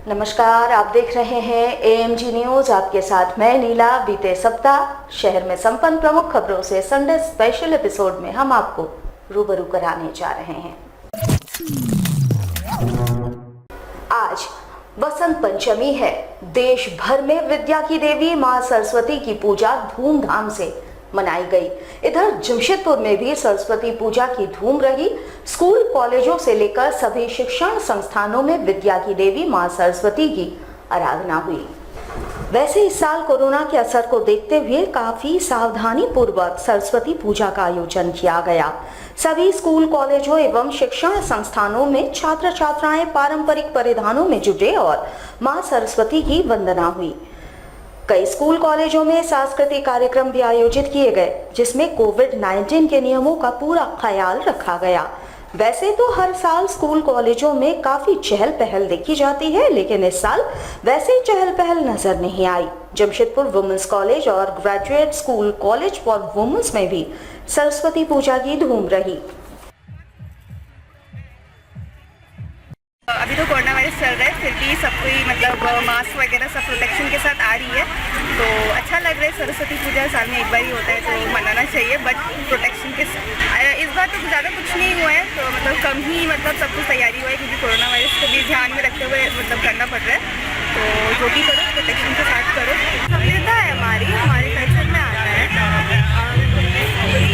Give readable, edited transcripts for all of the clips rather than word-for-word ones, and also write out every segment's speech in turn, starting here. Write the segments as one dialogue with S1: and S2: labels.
S1: नमस्कार, आप देख रहे हैं एएमजी न्यूज। आपके साथ मैं नीला। बीते सप्ताह शहर में संपन्न प्रमुख खबरों से संडे स्पेशल एपिसोड में हम आपको रूबरू कराने जा रहे हैं। आज वसंत पंचमी है। देश भर में विद्या की देवी मां सरस्वती की पूजा धूमधाम से मनाई गई। इधर जमशेदपुर में भी सरस्वती पूजा की धूम रही। स्कूल कॉलेजों से लेकर सभी शिक्षण संस्थानों में विद्या की देवी मां सरस्वती की आराधना हुई। वैसे इस साल कोरोना के असर को देखते हुए काफी सावधानी पूर्वक सरस्वती पूजा का आयोजन किया गया। सभी स्कूल कॉलेजों एवं शिक्षण संस्थानों में छात्र छात्राएं पारंपरिक परिधानों में जुटे और मां सरस्वती की वंदना हुई। कई स्कूल कॉलेजों में सांस्कृतिक कार्यक्रम भी आयोजित किए गए, जिसमें कोविड-19 के नियमों का पूरा ख्याल रखा गया। वैसे तो हर साल स्कूल कॉलेजों में काफी चहल पहल देखी जाती है, लेकिन इस साल वैसे चहल पहल नजर नहीं आई। जमशेदपुर वुमेन्स कॉलेज और graduate school college for women's में भी सरस्वती पूजा की धूम रही।
S2: अभी तो कोरोना वायरस चल रहा है, फिर भी सब कोई मास्क वगैरह सब प्रोटेक्शन के साथ आ रही है, तो अच्छा लग रहा है। सरस्वती पूजा साल में एक बार ही होता है, तो मनाना चाहिए, बट प्रोटेक्शन के साथ। इस बार तो ज़्यादा कुछ नहीं हुआ है, तो कम ही सब कुछ तैयारी हुआ है, क्योंकि कोरोना वायरस को भी ध्यान में रखते हुए करना पड़ रहा है। तो जो भी करो प्रोटेक्शन के साथ करो। सभ्यता है हमारे कल्चर में आता है,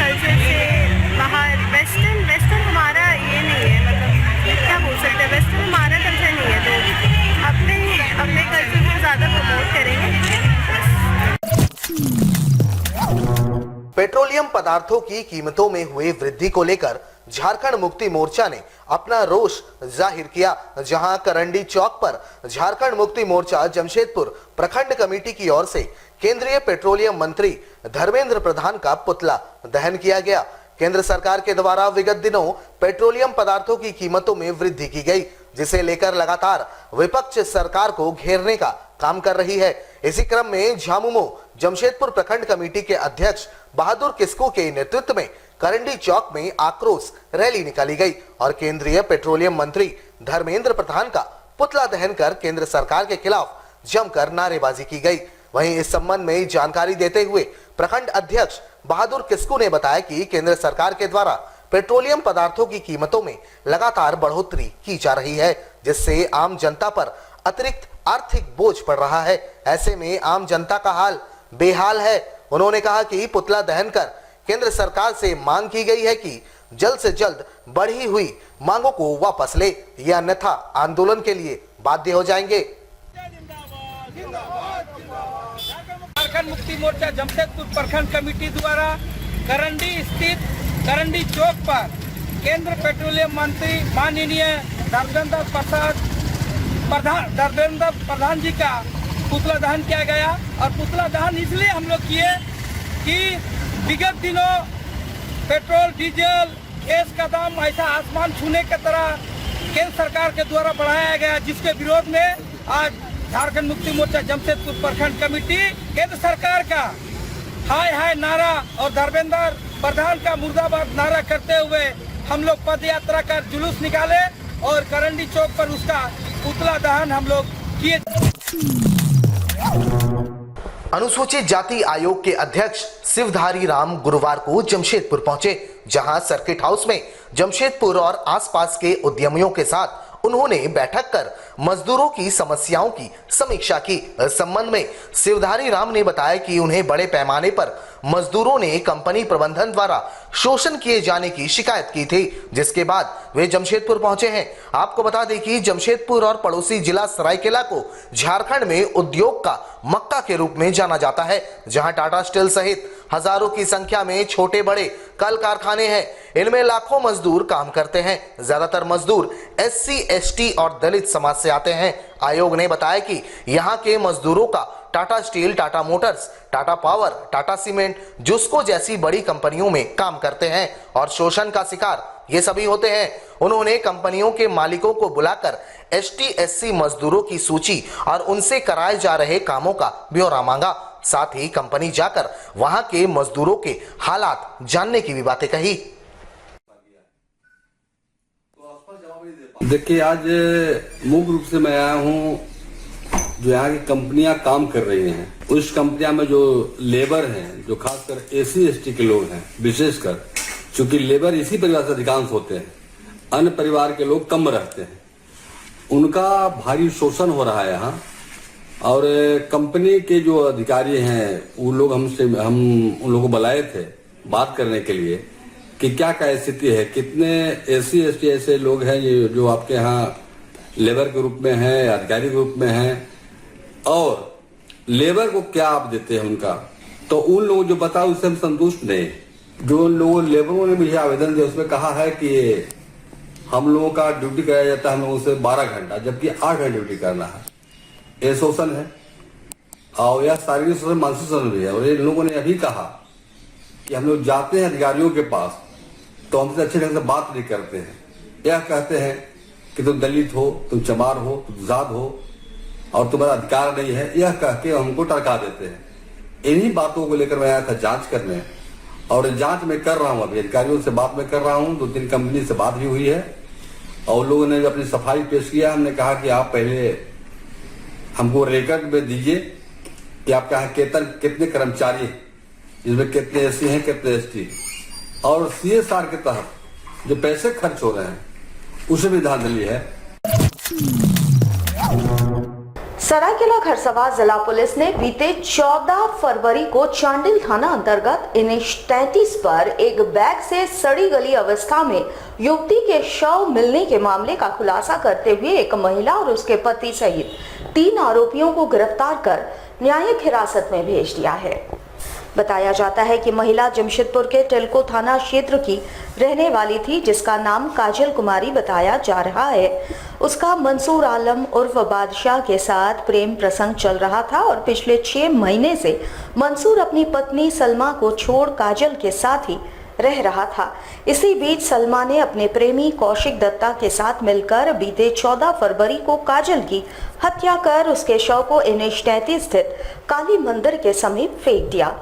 S2: कल्चर से बाहर वेस्टर्न हमारा ये नहीं है, क्या बोल सकते हैं, वेस्टर्न हमारा कल्चर नहीं है, तो अपने कल्चर को ज़्यादा प्रमोट करेंगे।
S3: पेट्रोलियम पदार्थों की कीमतों में हुई वृद्धि को लेकर झारखंड मुक्ति मोर्चा ने अपना रोष जाहिर किया, जहां करंडी चौक पर झारखंड मुक्ति मोर्चा जमशेदपुर प्रखंड कमेटी की ओर से केंद्रीय पेट्रोलियम मंत्री धर्मेंद्र प्रधान का पुतला दहन किया गया। केंद्र सरकार के द्वारा विगत दिनों पेट्रोलियम पदार्थों की कीमतों में वृद्धि की गई, जिसे लेकर लगातार विपक्ष सरकार को घेरने का काम कर रही है। इसी क्रम में झामुमो जमशेदपुर प्रखंड कमेटी के अध्यक्ष बहादुर किस्कू के नेतृत्व में करंडी चौक में आक्रोश रैली निकाली गई और केंद्रीय पेट्रोलियम मंत्री धर्मेंद्र प्रधान का पुतला दहन कर केंद्र सरकार के खिलाफ जमकर नारेबाजी की गई। वहीं इस संबंध में जानकारी देते हुए प्रखंड अध्यक्ष बहादुर किस्कू ने बताया कि केंद्र सरकार के द्वारा पेट्रोलियम पदार्थों की कीमतों में लगातार बढ़ोतरी की जा रही है, जिससे आम जनता पर अतिरिक्त आर्थिक बोझ पड़ रहा है। ऐसे में आम जनता का हाल बेहाल है। उन्होंने कहा कि पुतला दहन कर केंद्र सरकार से मांग की गई है कि जल्द से जल्द बढ़ी हुई मांगों को वापस ले, या अन्यथा आंदोलन के लिए बाध्य हो जाएंगे।
S4: झारखंड मुक्ति मोर्चा जमशेदपुर प्रखंड कमेटी द्वारा करंडी स्थित करंडी चौक पर केंद्र पेट्रोलियम मंत्री माननीय धर्मेंद्र प्रधान जी का पुतला दहन किया गया। और पुतला दहन इसलिए हम लोग किए कि विगत दिनों पेट्रोल डीजल गैस का दाम ऐसा आसमान छूने की तरह केंद्र सरकार के द्वारा बढ़ाया गया, जिसके विरोध में आज झारखंड मुक्ति मोर्चा जमशेदपुर प्रखंड कमेटी केंद्र सरकार का हाय हाय नारा और धर्मेंद्र प्रधान का मुर्दाबाद नारा करते हुए हम लोग पद यात्रा कर जुलूस निकाले और करंडी चौक पर उसका पुतला दहन हम लोग किए।
S3: अनुसूचित जाति आयोग के अध्यक्ष शिवधारी राम गुरुवार को जमशेदपुर पहुंचे, जहां सर्किट हाउस में जमशेदपुर और आसपास के उद्यमियों के साथ उन्होंने बैठक कर मजदूरों की समस्याओं की समीक्षा की। इस संबंध में शिवधारी राम ने बताया कि उन्हें बड़े पैमाने पर मजदूरों ने कंपनी प्रबंधन द्वारा शोषण किए जाने की शिकायत की थी, जिसके बाद वे जमशेदपुर पहुंचे हैं। आपको बता दें कि जमशेदपुर और पड़ोसी जिला सरायकेला को झारखंड में उद्योग का मक्का के रूप में जाना जाता है, जहां टाटा स्टील सहित हजारों की संख्या में छोटे बड़े कल कारखाने हैं। इनमें लाखों मजदूर काम करते हैं। ज्यादातर मजदूर SC, ST और दलित समाज से आते हैं। आयोग ने बताया कि यहाँ के मजदूरों का Tata steel, Tata Motors, Tata power, Tata cement, JUSCO जैसी बड़ी कंपनियों में काम करते हैं और शोषण का शिकार ये सभी होते हैं। उन्होंने कंपनियों के मालिकों को बुलाकर ST, SC मजदूरों की सूची और उनसे कराए जा रहे कामों का ब्यौरा मांगा। साथ ही कंपनी जाकर वहां के मजदूरों के हालात जानने की भी बातें कही।
S5: देखिए, आज मुख्य रूप से मैं आया हूँ जो यहाँ की कंपनियां काम कर रही हैं, उस कंपनियां में जो लेबर हैं, जो खासकर SC/ST के लोग हैं, विशेषकर चूंकि लेबर इसी परिवार से अधिकांश होते हैं, अन्य परिवार के लोग कम रहते हैं, उनका भारी शोषण हो रहा है यहाँ। और कंपनी के जो अधिकारी हैं वो लोग हम उन लोगों को बुलाए थे बात करने के लिए कि क्या क्या स्थिति है, कितने SC/ST ऐसे लोग हैं जो आपके यहाँ लेबर के रूप में हैं, अधिकारी के रूप में हैं, और लेबर को क्या आप देते हैं उनका। तो उन लोगों जो बताया उससे हम संतुष्ट नहीं। जो लोगों लेबरों ने मुझे आवेदन दिया उसमें कहा है कि हम लोगों का ड्यूटी कराया जाता है हम लोगों से 12 घंटा, जबकि 8 घंटा ड्यूटी करना है। ये शोषण है और यह शारीरिक शोषण, मानसिक शोषण भी है। और इन लोगों ने यह भी कहा कि हम लोग जाते हैं अधिकारियों के पास तो हमसे अच्छे ढंग से बात नहीं करते हैं। यह कहते हैं कि तुम दलित हो, तुम चमार हो, तुम जात हो और तुम्हारा अधिकार नहीं है, यह कह के हमको टरका देते हैं। इन्हीं बातों को लेकर मैं आया था जांच करने, और जांच में कर रहा हूं। अभी अधिकारियों से बात में कर रहा हूं, 2-3 कंपनी से बात भी हुई है और लोगों ने अपनी सफाई पेश किया। हमने कहा कि आप पहले हमको रिकॉर्ड में दीजिए कि आपके यहाँ कितने कर्मचारी हैं, जिसमें कितने SC हैं, कितने ST, और CSR के तहत जो पैसे खर्च हो रहे हैं उसे भी धांधली है।
S1: सरायकेला खरसवां जिला पुलिस ने बीते 14 फरवरी को चांडिल थाना अंतर्गत NH 33 पर एक बैग से सड़ी गली अवस्था में युवती के शव मिलने के मामले का खुलासा करते हुए एक महिला और उसके पति सहित 3 आरोपियों को गिरफ्तार कर न्यायिक हिरासत में भेज दिया है। बताया जाता है कि महिला जमशेदपुर के टिल्को थाना क्षेत्र की रहने वाली थी, जिसका नाम काजल कुमारी बताया जा रहा है। उसका मंसूर आलम उर्फ बादशाह के साथ प्रेम प्रसंग चल रहा था और पिछले 6 महीने से मंसूर अपनी पत्नी सलमा को छोड़ काजल के साथ ही रह रहा था। इसी बीच सलमा ने अपने प्रेमी कौशिक दत्ता के साथ मिलकर बीते 14 फरवरी को काजल की हत्या कर उसके शव को NH 33 स्थित काली मंदिर के समीप फेंक दिया।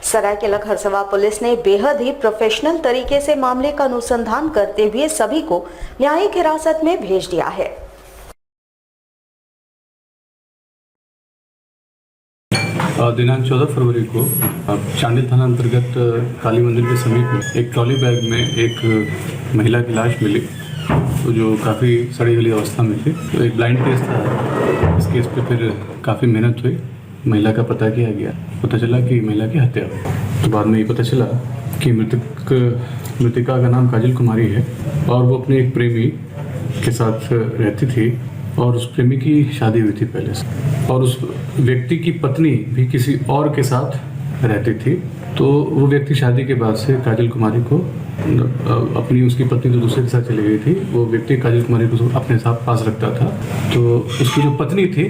S1: सरायकेला खरसवां पुलिस ने बेहद ही प्रोफेशनल तरीके से मामले का अनुसंधान करते हुए सभी को न्यायिक हिरासत में भेज दिया है।
S6: दिनांक 14 फरवरी को चांडिल थाना अंतर्गत काली मंदिर के समीप में एक ट्रॉली बैग में एक महिला की लाश मिली, तो जो काफ़ी सड़ी गली अवस्था में थी। तो एक ब्लाइंड केस था। इस केस पे फिर काफ़ी मेहनत हुई, महिला का पता किया गया। पता चला कि महिला की हत्या हुई। तो बाद में ये पता चला कि मृतिका का नाम काजल कुमारी है और वो अपने एक प्रेमी के साथ रहती थी और उस प्रेमी की शादी हुई थी पहले से, और उस व्यक्ति की पत्नी भी किसी और के साथ रहती थी। तो वो व्यक्ति शादी के बाद से काजल कुमारी को उसकी पत्नी तो दूसरे के साथ चली गई थी, वो व्यक्ति काजल कुमारी को अपने साथ पास रखता था। तो उसकी जो पत्नी थी,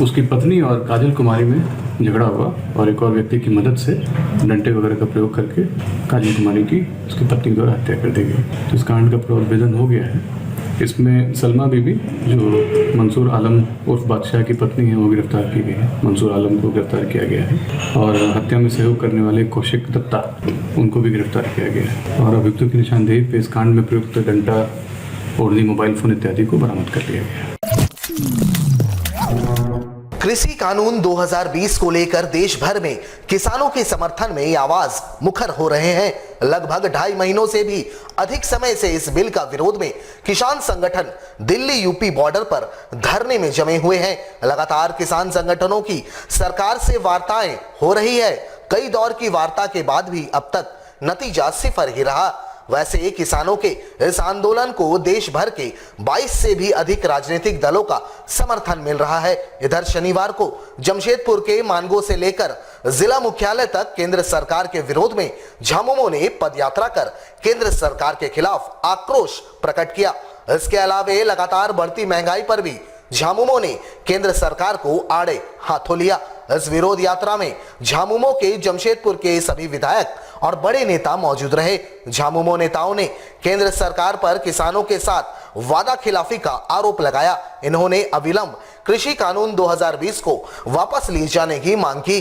S6: उसकी पत्नी और काजल कुमारी में झगड़ा हुआ और एक और व्यक्ति की मदद से डंडे वगैरह का प्रयोग करके काजल कुमारी की उसकी पत्नी द्वारा हत्या कर दी गई। तो इस कांड का प्रोद्भेदन हो गया है। इसमें सलमा बीबी जो मंसूर आलम उर्फ बादशाह की पत्नी है वो गिरफ्तार की गई है। मंसूर आलम को गिरफ्तार किया गया है और हत्या में सहयोग करने वाले कौशिक दत्ता उनको भी गिरफ्तार किया गया है। और अभियुक्तों की निशानदेही पे इस कांड में प्रयुक्त डंडा, ओढ़नी, मोबाइल फोन इत्यादि को बरामद कर लिया गया है।
S3: कृषि कानून 2020 को लेकर देश भर में किसानों के समर्थन में आवाज मुखर हो रहे हैं। लगभग 2.5 महीनों से भी अधिक समय से इस बिल का विरोध में किसान संगठन दिल्ली यूपी बॉर्डर पर धरने में जमे हुए हैं। लगातार किसान संगठनों की सरकार से वार्ताएं हो रही है। कई दौर की वार्ता के बाद भी अब तक नतीजा सिफर ही रहा। वैसे किसानों के इस आंदोलन को देश भर के 22 से भी अधिक राजनीतिक दलों का समर्थन मिल रहा है। इधर शनिवार को जमशेदपुर के मानगो से लेकर जिला मुख्यालय तक केंद्र सरकार के विरोध में झामुमो ने पदयात्रा कर केंद्र सरकार के खिलाफ आक्रोश प्रकट किया। इसके अलावा लगातार बढ़ती महंगाई पर भी झामुमो ने केंद्र सरकार को आड़े हाथों लिया। इस विरोध यात्रा में झामुमो के जमशेदपुर के सभी विधायक और बड़े नेता मौजूद रहे। झामुमो नेताओं ने केंद्र सरकार पर किसानों के साथ वादा खिलाफी का आरोप लगाया। इन्होंने अविलंब कृषि कानून 2020 को वापस लिए जाने की मांग की।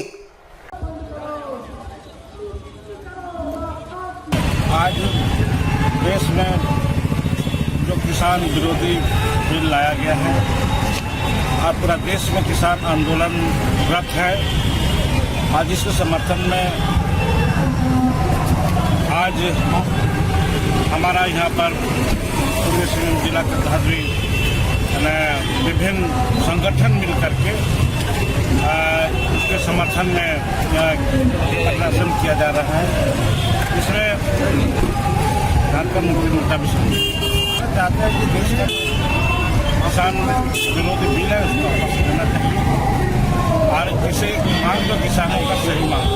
S7: आज देश में जो किसान विरोधी बिल लाया गया है, आज पूरा देश में किसान आंदोलनरत है। आज इसके समर्थन में आज हमारा यहाँ पर पूर्वी सिंहभूम जिला के तहत भी विभिन्न संगठन मिल करके उसके समर्थन में प्रदर्शन किया जा रहा है। इसमें झारखंड मुक्ति मोर्चा भी चाहते हैं कि देश का किसान विरोधी बिल है उसको वापस लेना चाहिए और किसी मांग तो किसानों का सही मांग